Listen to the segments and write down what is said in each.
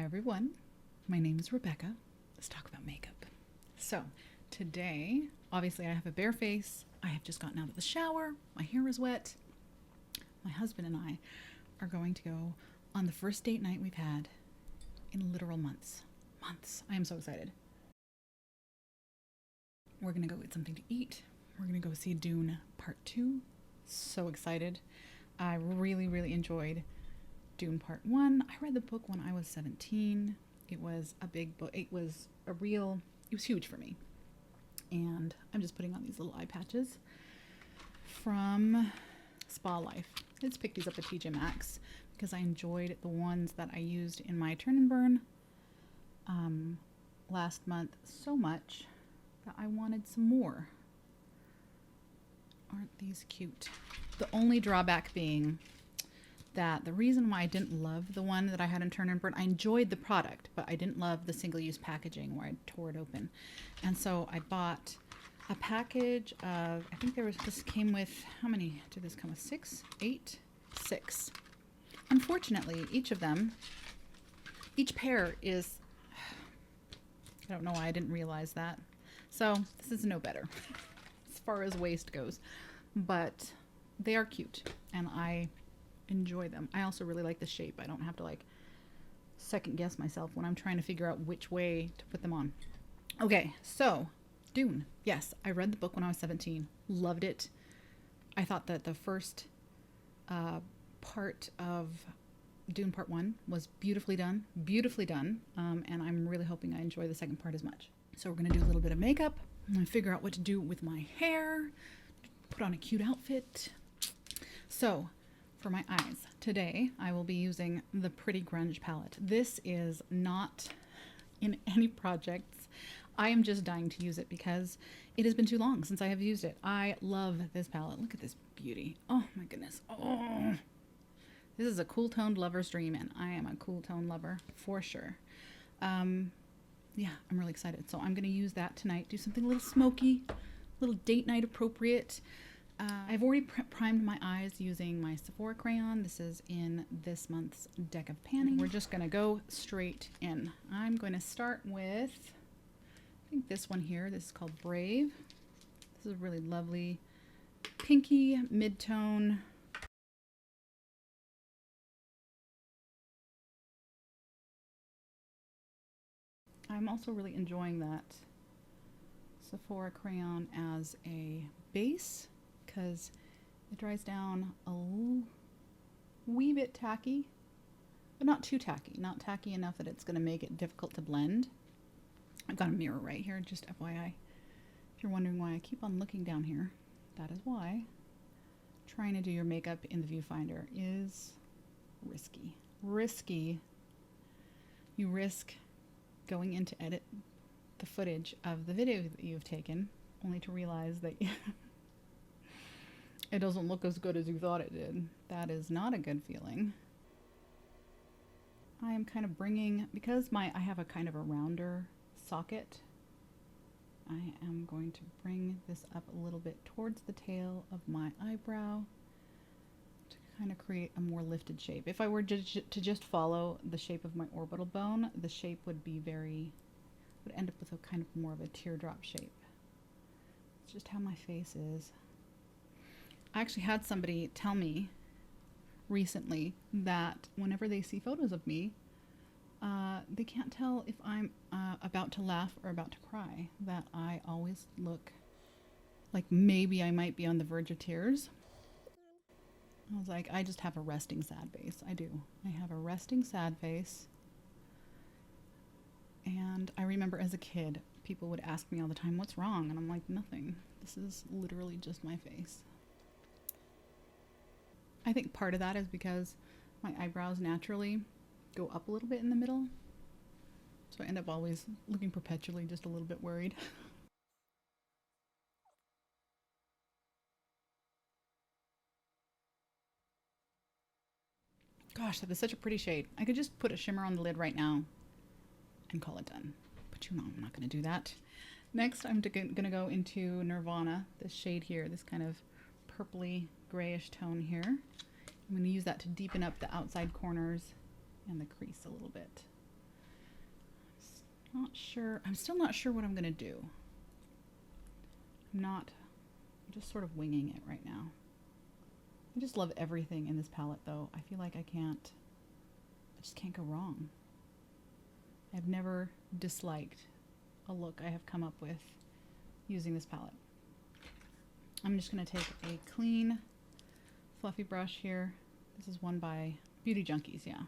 everyone, my name is Rebecca. Let's talk about makeup. So today, obviously I have a bare face. I have just gotten out of the shower. My hair is wet. My husband and I are going to go on the first date night we've had in literal months. I am so excited. We're gonna go get something to eat. We're gonna go see Dune Part 2. So excited. I really enjoyed Dune Part 1. I read the book when I was 17. It was a big book. It was huge for me. And I'm just putting on these little eye patches from Spa Life. I just picked these up at TJ Maxx because I enjoyed the ones that I used in my turn and burn last month so much that I wanted some more. Aren't these cute? The only drawback being that the reason why I didn't love the one that I had in turn and burn, I enjoyed the product, but I didn't love the single-use packaging where I tore it open. And so I bought a package of, I think this came with, how many did this come with? 6? 8? 6. Unfortunately, each pair is, I don't know why I didn't realize that. So this is no better as far as waist goes, but they are cute and I enjoy them. I also really like the shape. I don't have to like second guess myself when I'm trying to figure out which way to put them on. Okay, so Dune. Yes, I read the book when I was 17. Loved it. I thought that the first part of Dune Part 1 was beautifully done. And I'm really hoping I enjoy the second part as much. So we're going to do a little bit of makeup. I'm going to figure out what to do with my hair. Put on a cute outfit. So for my eyes, today I will be using the Pretty Grunge palette. This is not in any projects. I am just dying to use it because it has been too long since I have used it. I love this palette. Look at this beauty. Oh my goodness. Oh, this is a cool toned lover's dream, and I am a cool tone lover for sure. Yeah, I'm really excited. So I'm going to use that tonight. Do something a little smoky, a little date night appropriate. I've already primed my eyes using my Sephora crayon. This is in this month's deck of panning. We're just going to go straight in. I'm going to start with, I think this one here. This is called Brave. This is a really lovely pinky mid-tone. I'm also really enjoying that Sephora crayon as a base because it dries down a wee bit tacky, but not too tacky. Not tacky enough that it's going to make it difficult to blend. I've got a mirror right here, just FYI. If you're wondering why I keep on looking down here, that is why. Trying to do your makeup in the viewfinder is risky. Risky. You risk going in to edit the footage of the video that you've taken, only to realize that it doesn't look as good as you thought it did. That is not a good feeling. I am kind of bringing, because I have a kind of a rounder socket, I am going to bring this up a little bit towards the tail of my eyebrow to kind of create a more lifted shape. If I were to just follow the shape of my orbital bone, the shape would be would end up with a kind of more of a teardrop shape. It's just how my face is. I actually had somebody tell me recently that whenever they see photos of me, they can't tell if I'm about to laugh or about to cry, that I always look like maybe I might be on the verge of tears. I was like, I just have a resting sad face. I do. I have a resting sad face. And I remember as a kid, people would ask me all the time, what's wrong? And I'm like, nothing. This is literally just my face. I think part of that is because my eyebrows naturally go up a little bit in the middle. So I end up always looking perpetually just a little bit worried. Gosh, that is such a pretty shade. I could just put a shimmer on the lid right now and call it done. But you know, I'm not going to do that. Next, I'm going to go into Nirvana, this shade here, this kind of purpley grayish tone here. I'm going to use that to deepen up the outside corners and the crease a little bit. Not sure. I'm still not sure what I'm going to do. I'm just sort of winging it right now. I just love everything in this palette, though. I feel like I just can't go wrong. I've never disliked a look I have come up with using this palette. I'm just going to take a clean, fluffy brush here. This is one by Beauty Junkies, yeah.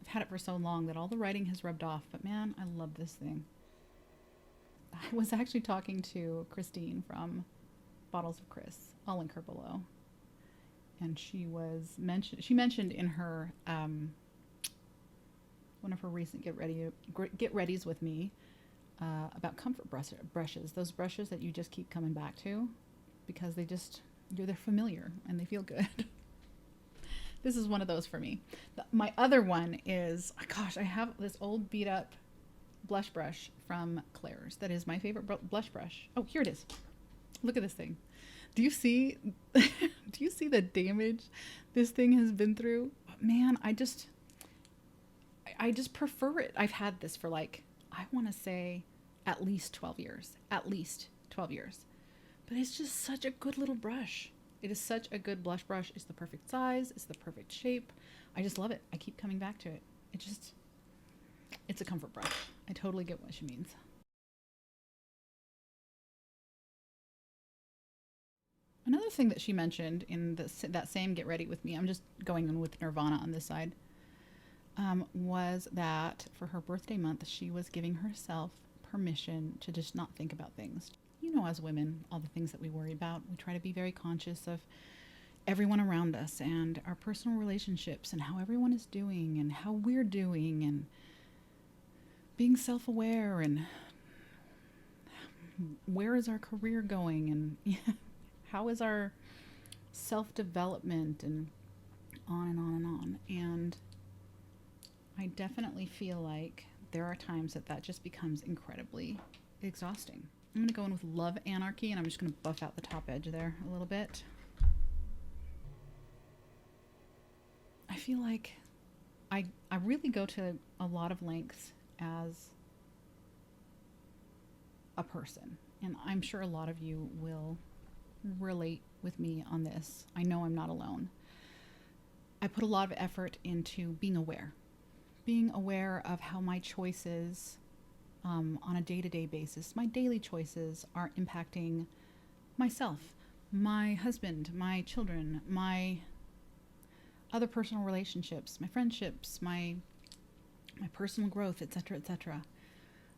I've had it for so long that all the writing has rubbed off, but man, I love this thing. I was actually talking to Christine from Bottles of Chris. I'll link her below. And she mentioned in her one of her recent get readies with me about comfort brushes. Those brushes that you just keep coming back to because they're familiar and they feel good. This is one of those for me. My other one is, gosh, I have this old beat up blush brush from Claire's. That is my favorite blush brush. Oh, here it is. Look at this thing. Do you see the damage this thing has been through? Man, I just prefer it. I've had this for like, I want to say at least 12 years. At least 12 years. But it's just such a good little brush. It is such a good blush brush. It's the perfect size. It's the perfect shape. I just love it. I keep coming back to it. It's a comfort brush. I totally get what she means. Another thing that she mentioned in that same Get Ready With Me, I'm just going in with Nirvana on this side, was that for her birthday month, she was giving herself permission to just not think about things. You know, as women, all the things that we worry about, we try to be very conscious of everyone around us and our personal relationships and how everyone is doing and how we're doing and being self-aware and where is our career going and how is our self-development and on and on and on. And I definitely feel like there are times that just becomes incredibly exhausting. I'm going to go in with Love Anarchy, and I'm just going to buff out the top edge there a little bit. I feel like I really go to a lot of lengths as a person, and I'm sure a lot of you will relate with me on this. I know I'm not alone. I put a lot of effort into being aware of how my choices on a day-to-day basis, my daily choices are impacting myself, my husband, my children, my other personal relationships, my friendships, my personal growth, etc., etc.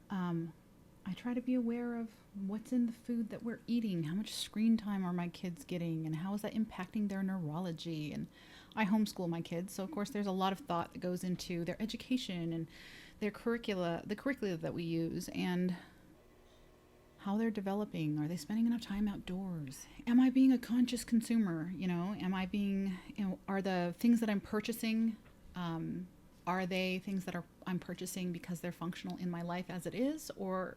I try to be aware of what's in the food that we're eating, how much screen time are my kids getting, and how is that impacting their neurology. And I homeschool my kids, so of course there's a lot of thought that goes into their education and their curricula, the curricula that we use, and how they're developing. Are they spending enough time outdoors? Am I being a conscious consumer? Are the things that I'm purchasing, are they things that I'm purchasing because they're functional in my life as it is, or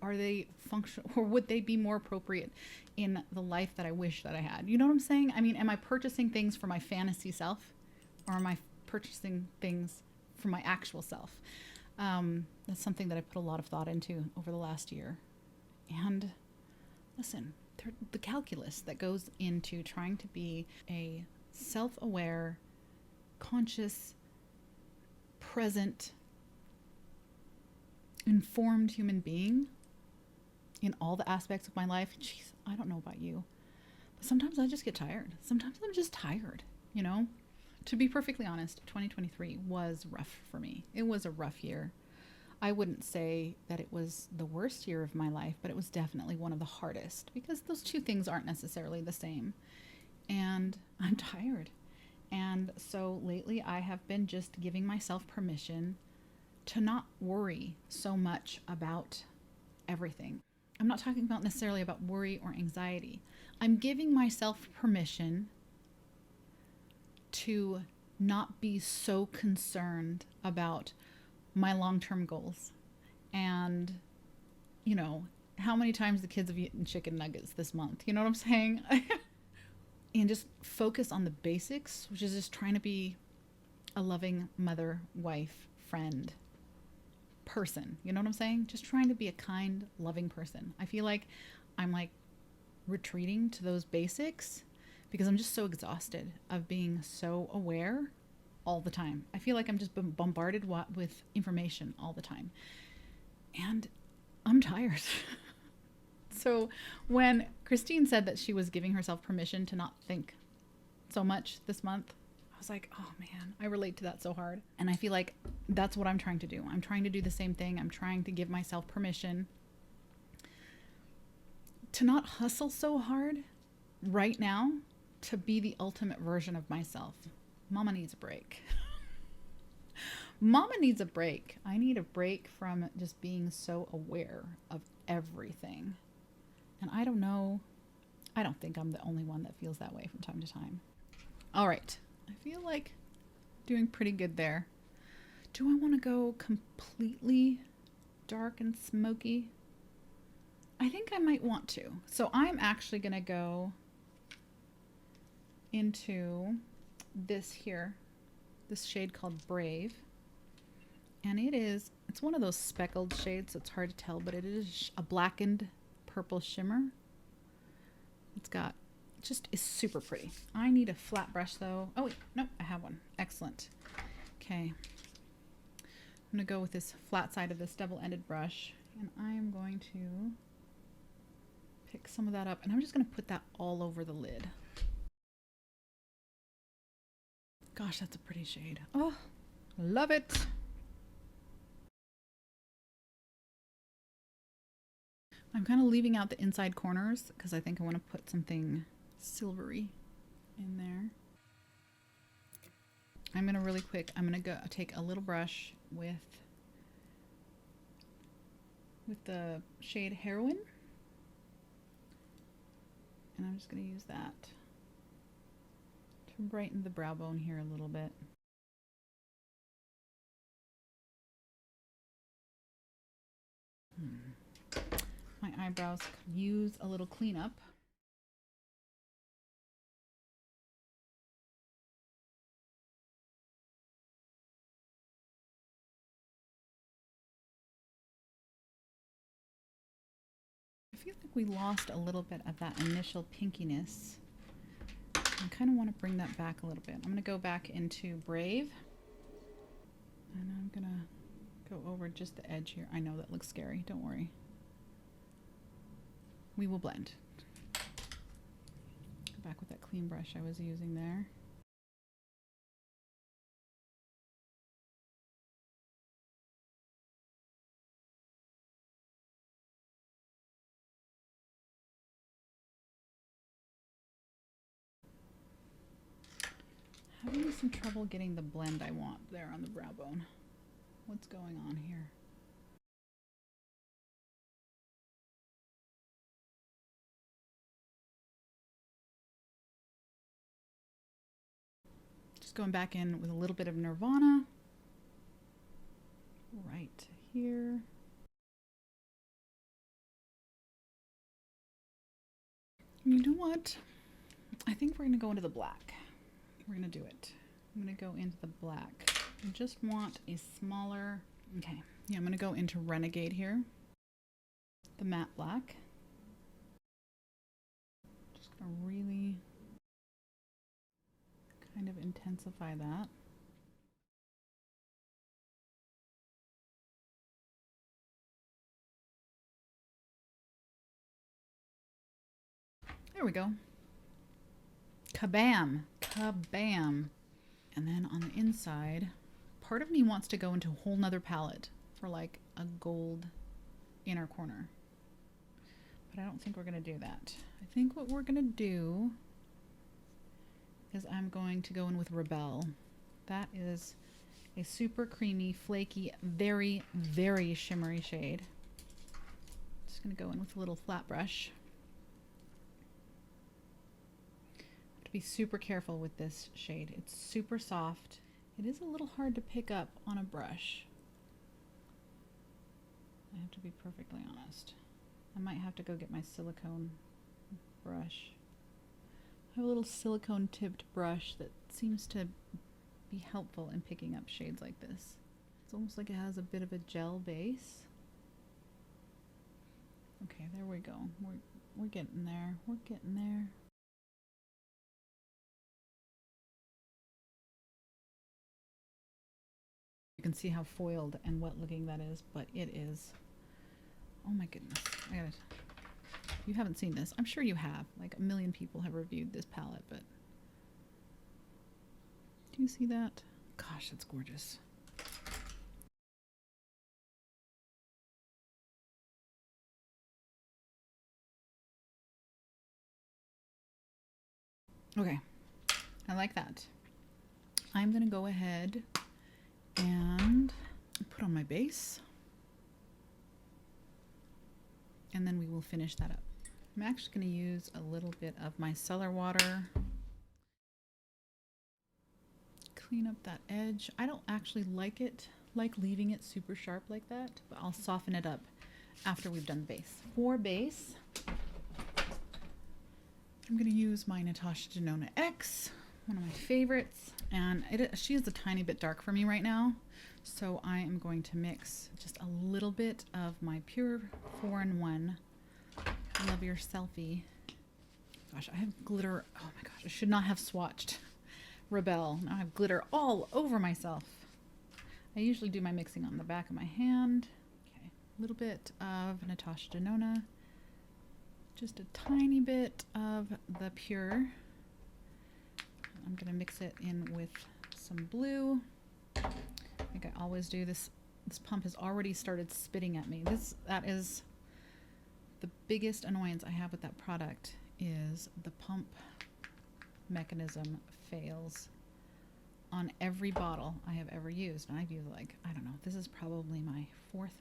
are they functional, or would they be more appropriate in the life that I wish that I had? You know what I'm saying? I mean, am I purchasing things for my fantasy self, or am I purchasing things for my actual self? That's something that I put a lot of thought into over the last year. And listen, the calculus that goes into trying to be a self-aware, conscious, present, informed human being in all the aspects of my life. Jeez, I don't know about you, but sometimes I just get tired. Sometimes I'm just tired, you know? To be perfectly honest, 2023 was rough for me. It was a rough year. I wouldn't say that it was the worst year of my life, but it was definitely one of the hardest, because those two things aren't necessarily the same. And I'm tired. And so lately I have been just giving myself permission to not worry so much about everything. I'm not talking about necessarily about worry or anxiety. I'm giving myself permission to not be so concerned about my long-term goals and, you know, how many times the kids have eaten chicken nuggets this month. You know what I'm saying? And just focus on the basics, which is just trying to be a loving mother, wife, friend, person. You know what I'm saying? Just trying to be a kind, loving person. I feel like I'm like retreating to those basics because I'm just so exhausted of being so aware all the time. I feel like I'm just bombarded with information all the time. And I'm tired. So when Christine said that she was giving herself permission to not think so much this month, I was like, oh man, I relate to that so hard. And I feel like that's what I'm trying to do. I'm trying to do the same thing. I'm trying to give myself permission to not hustle so hard right now, to be the ultimate version of myself. Mama needs a break. Mama needs a break. I need a break from just being so aware of everything. And I don't know, I don't think I'm the only one that feels that way from time to time. All right, I feel like doing pretty good there. Do I want to go completely dark and smoky? I think I might want to. So I'm actually going to go into this here, this shade called Brave. And it's one of those speckled shades, so it's hard to tell, but it is a blackened purple shimmer. It's super pretty. I need a flat brush though. Oh wait, nope, I have one. Excellent. Okay. I'm gonna go with this flat side of this double-ended brush, and I am going to pick some of that up, and I'm just gonna put that all over the lid. Gosh, that's a pretty shade. Oh, love it. I'm kind of leaving out the inside corners because I think I want to put something silvery in there. I'm going to really quick, I'm going to go take a little brush with the shade Heroin. And I'm just going to use that to brighten the brow bone here a little bit. My eyebrows could use a little cleanup. I feel like we lost a little bit of that initial pinkiness. I kind of want to bring that back a little bit. I'm going to go back into Brave. And I'm going to go over just the edge here. I know that looks scary. Don't worry. We will blend. Go back with that clean brush I was using there. Having some trouble getting the blend I want there on the brow bone. What's going on here? Just going back in with a little bit of Nirvana. Right here. You know what? I think we're going to go into the black. We're going to do it. I'm going to go into the black. I just want a smaller... Okay. Yeah, I'm going to go into Renegade here. The matte black. Just going to really kind of intensify that. There we go. Kabam! Kabam! And then on the inside, part of me wants to go into a whole nother palette for like a gold inner corner. But I don't think we're going to do that. I think what we're going to do is I'm going to go in with Rebel. That is a super creamy, flaky, very, very shimmery shade. Just going to go in with a little flat brush. Be super careful with this shade. It's super soft. It is a little hard to pick up on a brush. I have to be perfectly honest. I might have to go get my silicone brush. I have a little silicone tipped brush that seems to be helpful in picking up shades like this. It's almost like it has a bit of a gel base. Okay, there we go. We're getting there. We're getting there. You can see how foiled and wet looking that is, but it is. Oh my goodness. I gotta. You haven't seen this. I'm sure you have. Like a million people have reviewed this palette, but do you see that? Gosh, it's gorgeous. Okay, I like that. I'm gonna go ahead and put on my base, and then we will finish that up. I'm actually gonna use a little bit of my cellar water. Clean up that edge. I don't actually like leaving it super sharp like that, but I'll soften it up after we've done the base. For base, I'm going to use my Natasha Denona X, one of my favorites, and she is a tiny bit dark for me right now, so I am going to mix just a little bit of my Pure 4-in-1 Love Your Selfie. Gosh, I have glitter. Oh my gosh, I should not have swatched Rebel. Now I have glitter all over myself. I usually do my mixing on the back of my hand. Okay, a little bit of Natasha Denona. Just a tiny bit of the Pure. I'm going to mix it in with some blue. Like I always do. This pump has already started spitting at me. That is the biggest annoyance I have with that product, is the pump mechanism fails on every bottle I have ever used. And I've used, like, I don't know, this is probably my fourth,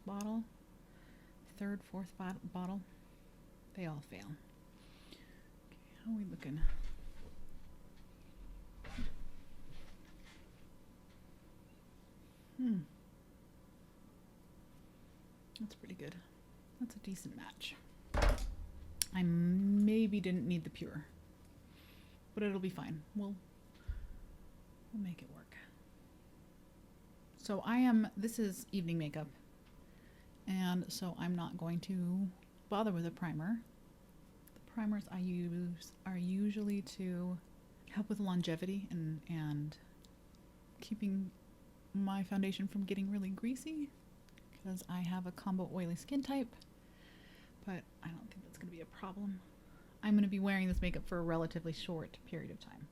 fourth bottle. They all fail. Okay, how are we looking? That's pretty good. That's a decent match. I maybe didn't need the Pure, but it'll be fine. We'll make it work. So this is evening makeup, and so I'm not going to bother with a primer. The primers I use are usually to help with longevity and keeping my foundation from getting really greasy, because I have a combo oily skin type, but I don't think that's going to be a problem. I'm going to be wearing this makeup for a relatively short period of time.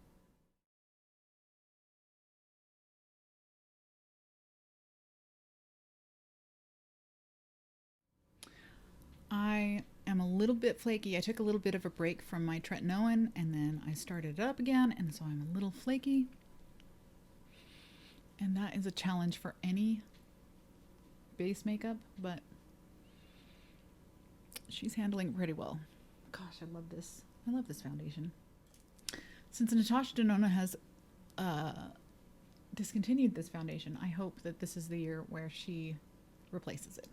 I am a little bit flaky. I took a little bit of a break from my tretinoin, and then I started it up again, and so I'm a little flaky. And that is a challenge for any base makeup, but she's handling it pretty well. Gosh, I love this. I love this foundation. Since Natasha Denona has discontinued this foundation, I hope that this is the year where she replaces it.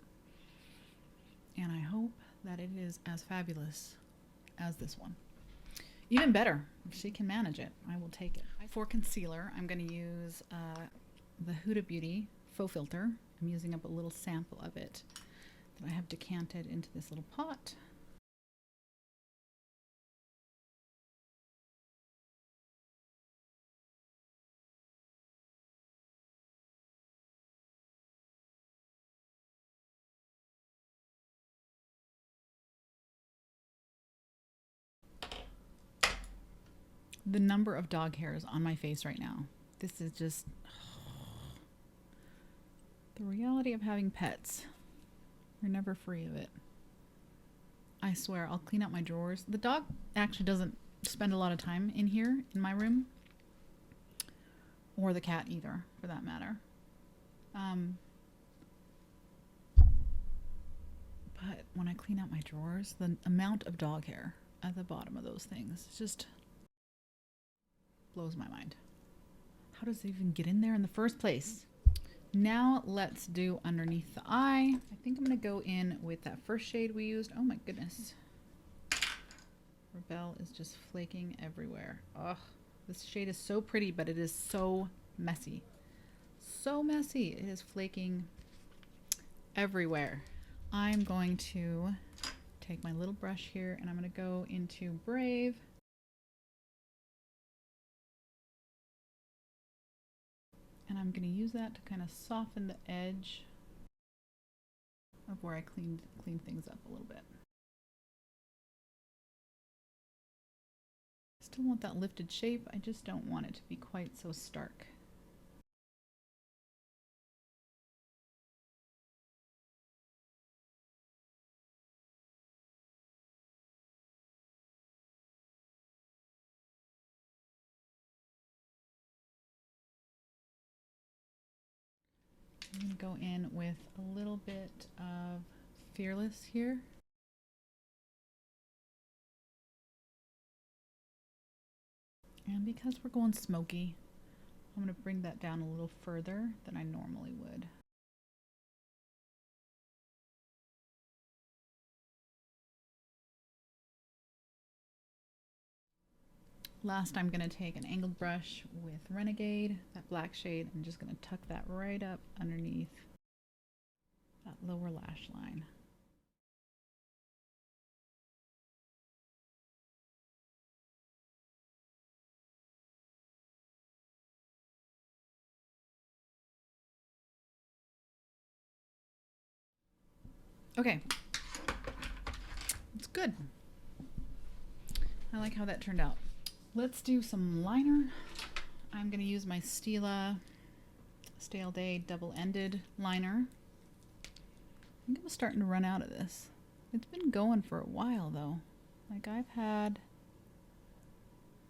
And I hope that it is as fabulous as this one. Even better, if she can manage it, I will take it. For concealer, I'm going to use the Huda Beauty Faux Filter. I'm using up a little sample of it that I have decanted into this little pot. The number of dog hairs on my face right now. This is just the reality of having pets. You're never free of it. I swear, I'll clean out my drawers. The dog actually doesn't spend a lot of time in here in my room, or the cat either, for that matter. But when I clean out my drawers, the amount of dog hair at the bottom of those things just blows my mind. How does it even get in there in the first place? Now let's do underneath the eye. I think I'm going to go in with that first shade we used. Oh my goodness. Rebel is just flaking everywhere. Ugh, this shade is so pretty, but it is so messy. so messy. It is flaking everywhere. I'm going to take my little brush here and I'm going to go into Brave. And I'm going to use that to kind of soften the edge of where I clean things up a little bit. Still want that lifted shape, I just don't want it to be quite so stark. I'm going to go in with a little bit of Fearless here. And because we're going smoky, I'm going to bring that down a little further than I normally would. Last, I'm going to take an angled brush with Renegade, that black shade. I'm just going to tuck that right up underneath that lower lash line. Okay, it's good. I like how that turned out. Let's do some liner. I'm going to use my Stila Stale Day double-ended liner. I think I'm starting to run out of this. It's been going for a while though. Like I've had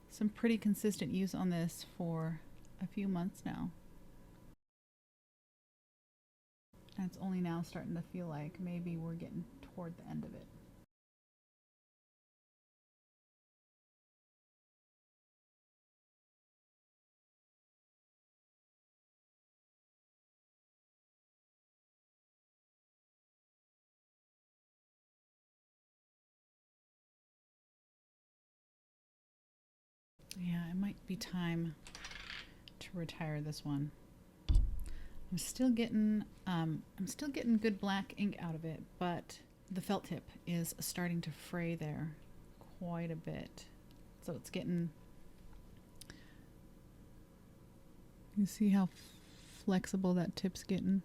some pretty consistent use on this for a few months now. And it's only now starting to feel like maybe we're getting toward the end of it. Yeah, it might be time to retire this one. I'm still getting good black ink out of it, but the felt tip is starting to fray there quite a bit. So it's getting, you see how flexible that tip's getting?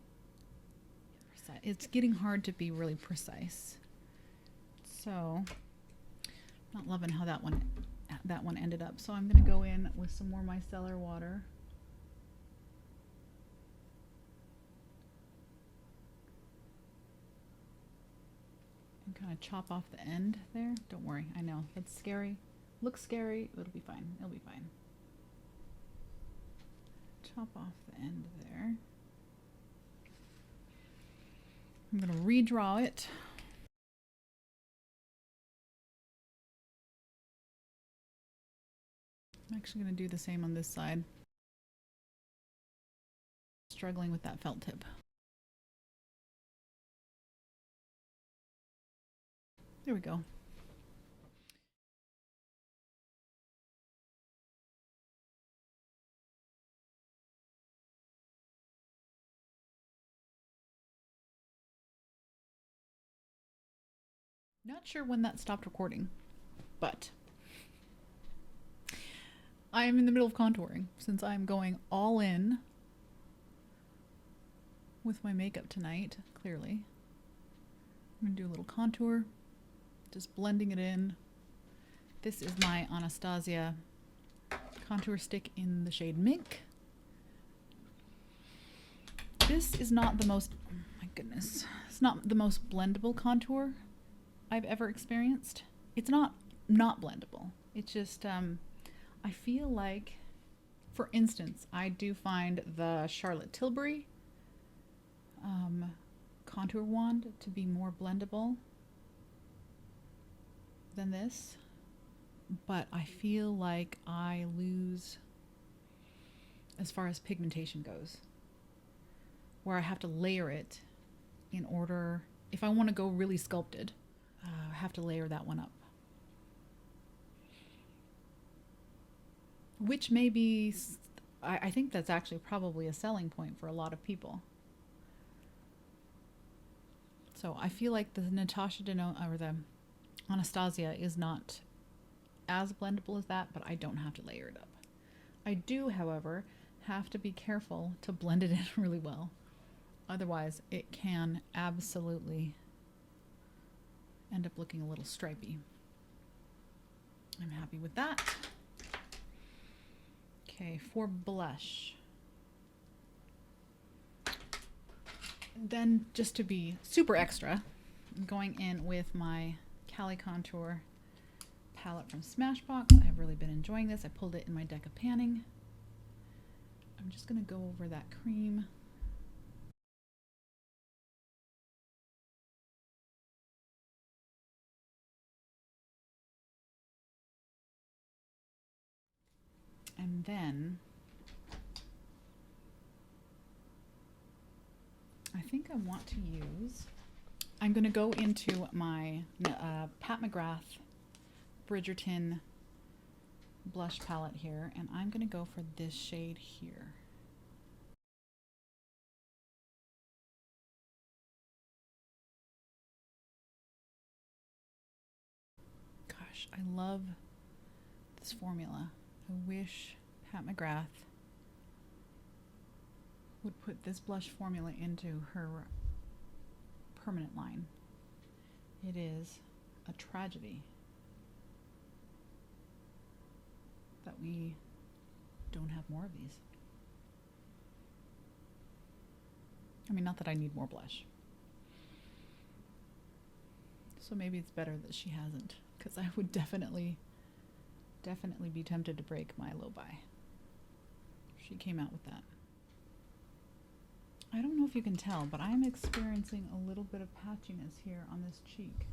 It's getting hard to be really precise. So, not loving how that one ended up. So I'm going to go in with some more micellar water. And kind of chop off the end there. Don't worry, I know it's scary. Looks scary, it'll be fine. It'll be fine. Chop off the end there. I'm going to redraw it. I'm actually going to do the same on this side. Struggling with that felt tip. There we go. Not sure when that stopped recording, but I am in the middle of contouring since I'm going all in with my makeup tonight, clearly. I'm going to do a little contour, just blending it in. This is my Anastasia contour stick in the shade Mink. This is not the most, oh my goodness, it's not the most blendable contour I've ever experienced. It's not blendable. It's just, I feel like, for instance, I do find the Charlotte Tilbury contour wand to be more blendable than this, but I feel like I lose as far as pigmentation goes, where I have to layer it in order, if I want to go really sculpted, I have to layer that one up. Which may be I think that's actually probably a selling point for a lot of people. So I feel like the Natasha Denona or the Anastasia is not as blendable as that, but I don't have to layer it up. I do, however, have to be careful to blend it in really well. Otherwise, it can absolutely end up looking a little stripy. I'm happy with that. Okay, for blush. Then, just to be super extra, I'm going in with my Cali Contour palette from Smashbox. I've really been enjoying this. I pulled it in my deck of panning. I'm just going to go over that cream. And then I think I want to use, I'm going to go into my Pat McGrath Bridgerton blush palette here, and I'm going to go for this shade here. Gosh, I love this formula. I wish Pat McGrath would put this blush formula into her permanent line. It is a tragedy that we don't have more of these. I mean, not that I need more blush. So maybe it's better that she hasn't, because I would definitely be tempted to break my low buy if she came out with that. I don't know if you can tell, but I'm experiencing a little bit of patchiness here on this cheek.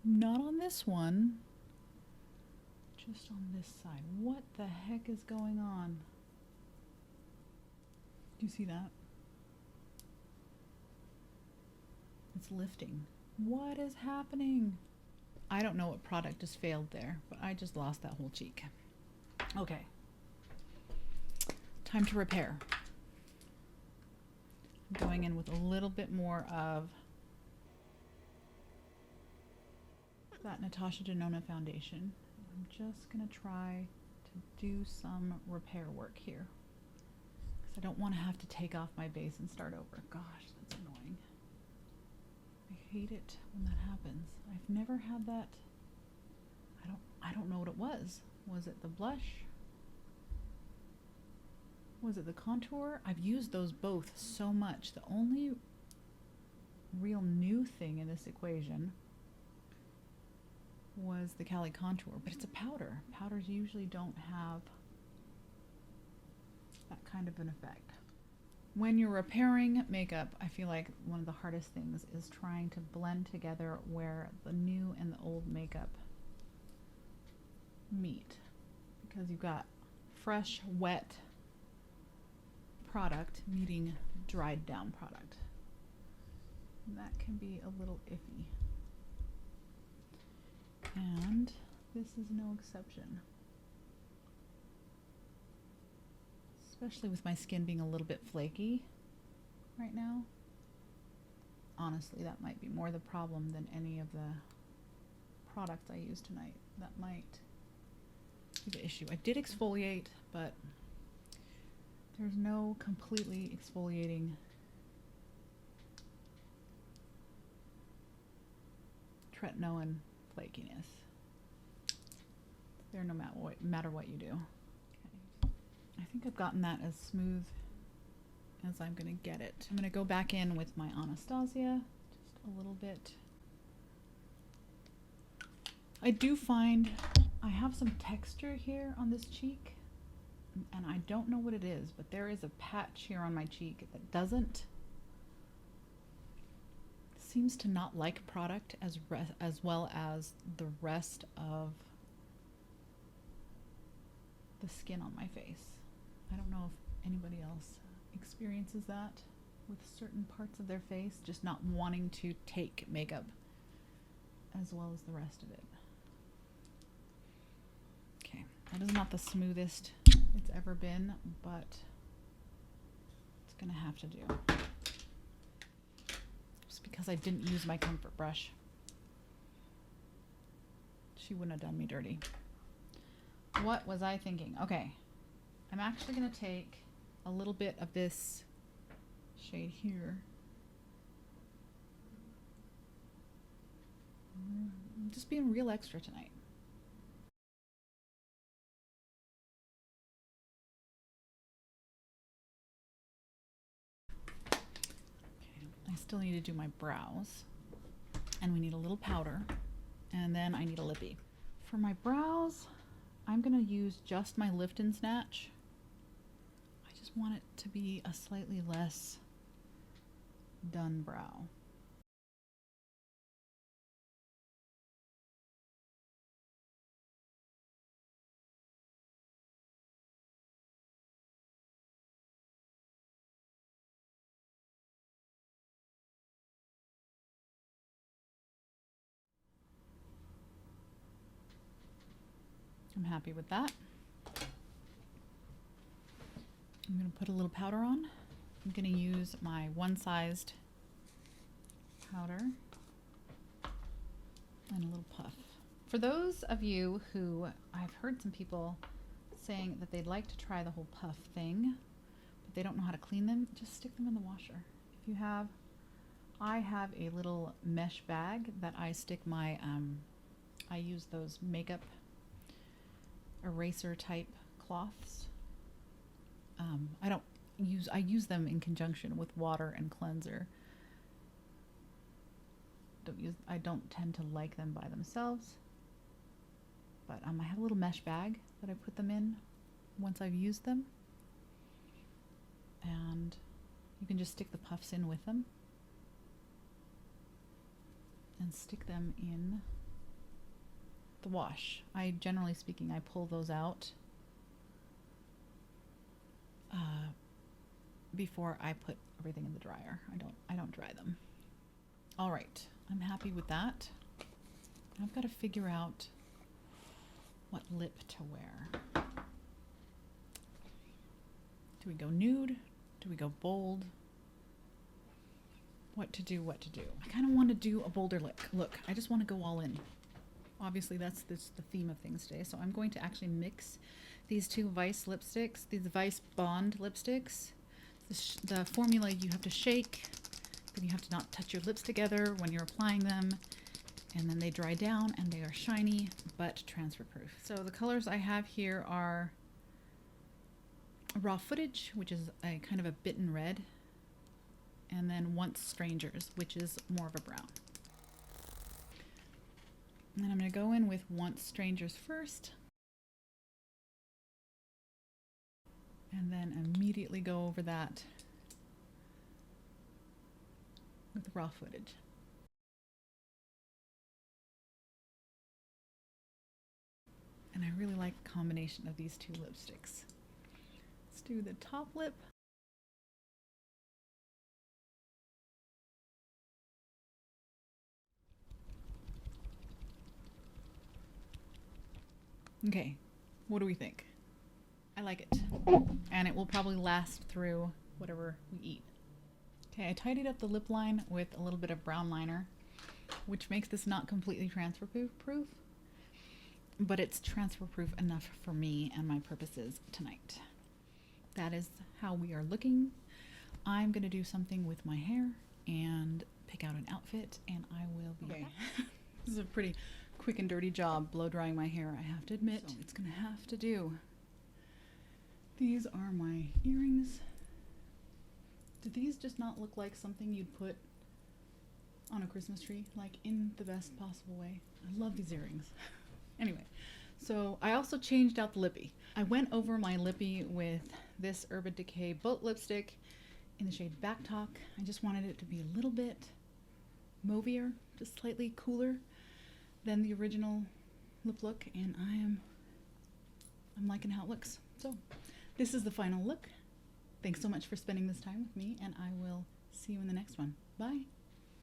Not on this one, just on this side. What the heck is going on? Do you see that? It's lifting. What is happening? I don't know what product just failed there, but I just lost that whole cheek. Okay. Time to repair. I'm going in with a little bit more of that Natasha Denona foundation. I'm just going to try to do some repair work here, because I don't want to have to take off my base and start over. Gosh, that's annoying. I hate it when that happens. I've never had that. I don't know what it was. Was it the blush? Was it the contour? I've used those both so much. The only real new thing in this equation was the Cali contour, but it's a powder. Powders usually don't have that kind of an effect. When you're repairing makeup, I feel like one of the hardest things is trying to blend together where the new and the old makeup meet, because you've got fresh, wet product meeting dried down product. And that can be a little iffy. And this is no exception. Especially with my skin being a little bit flaky right now. Honestly, that might be more the problem than any of the products I used tonight. That might be the issue. I did exfoliate, but there's no completely exfoliating tretinoin flakiness. There no matter what you do. Okay. I think I've gotten that as smooth as I'm going to get it. I'm going to go back in with my Anastasia just a little bit. I do find I have some texture here on this cheek, and I don't know what it is, but there is a patch here on my cheek that seems to not like product as well as the rest of the skin on my face. I don't know if anybody else experiences that with certain parts of their face, just not wanting to take makeup as well as the rest of it. Okay, That is not the smoothest it's ever been, but it's gonna have to do. Just because I didn't use my comfort brush. She wouldn't have done me dirty. What was I thinking? Okay, I'm actually gonna take a little bit of this shade here. I'm just being real extra tonight. Okay, I still need to do my brows, and we need a little powder, and then I need a lippy. For my brows, I'm gonna use just my Lift and Snatch. I just want it to be a slightly less done brow. I'm happy with that. I'm going to put a little powder on. I'm going to use my one-sized powder and a little puff. For those of you who, I've heard some people saying that they'd like to try the whole puff thing, but they don't know how to clean them, just stick them in the washer. If you have, I have a little mesh bag that I stick my, I use those makeup eraser type cloths. I use them in conjunction with water and cleanser. I don't tend to like them by themselves, but I have a little mesh bag that I put them in once I've used them, and you can just stick the puffs in with them and stick them in the wash. Generally speaking, I pull those out before I put everything in the dryer. I don't dry them. All right, I'm happy with that. I've got to figure out what lip to wear. Do we go nude? Do we go bold? What to do? I kind of want to do a bolder look. I just want to go all in. Obviously, that's the theme of things today. So I'm going to actually mix these two Vice lipsticks, these Vice Bond lipsticks. The formula you have to shake, then you have to not touch your lips together when you're applying them, and then they dry down and they are shiny but transfer proof. So the colors I have here are Raw Footage, which is a kind of a bitten red, and then Once Strangers, which is more of a brown. And then I'm going to go in with Once Strangers first, and then immediately go over that with Raw Footage. And I really like the combination of these two lipsticks. Let's do the top lip. Okay, what do we think? I like it. And it will probably last through whatever we eat. Okay, I tidied up the lip line with a little bit of brown liner, which makes this not completely transfer proof, but it's transfer proof enough for me and my purposes tonight. That is how we are looking. I'm gonna do something with my hair and pick out an outfit, and I will be back. This is a pretty quick and dirty job blow drying my hair, I have to admit. So it's gonna have to do. These are my earrings. Do these just not look like something you'd put on a Christmas tree, like in the best possible way? I love these earrings. Anyway, so I also changed out the lippy. I went over my lippy with this Urban Decay Boat lipstick in the shade Back Talk. I just wanted it to be a little bit mauvier, just slightly cooler than the original lip look, and I'm liking how it looks. So this is the final look. Thanks so much for spending this time with me, and I will see you in the next one. Bye.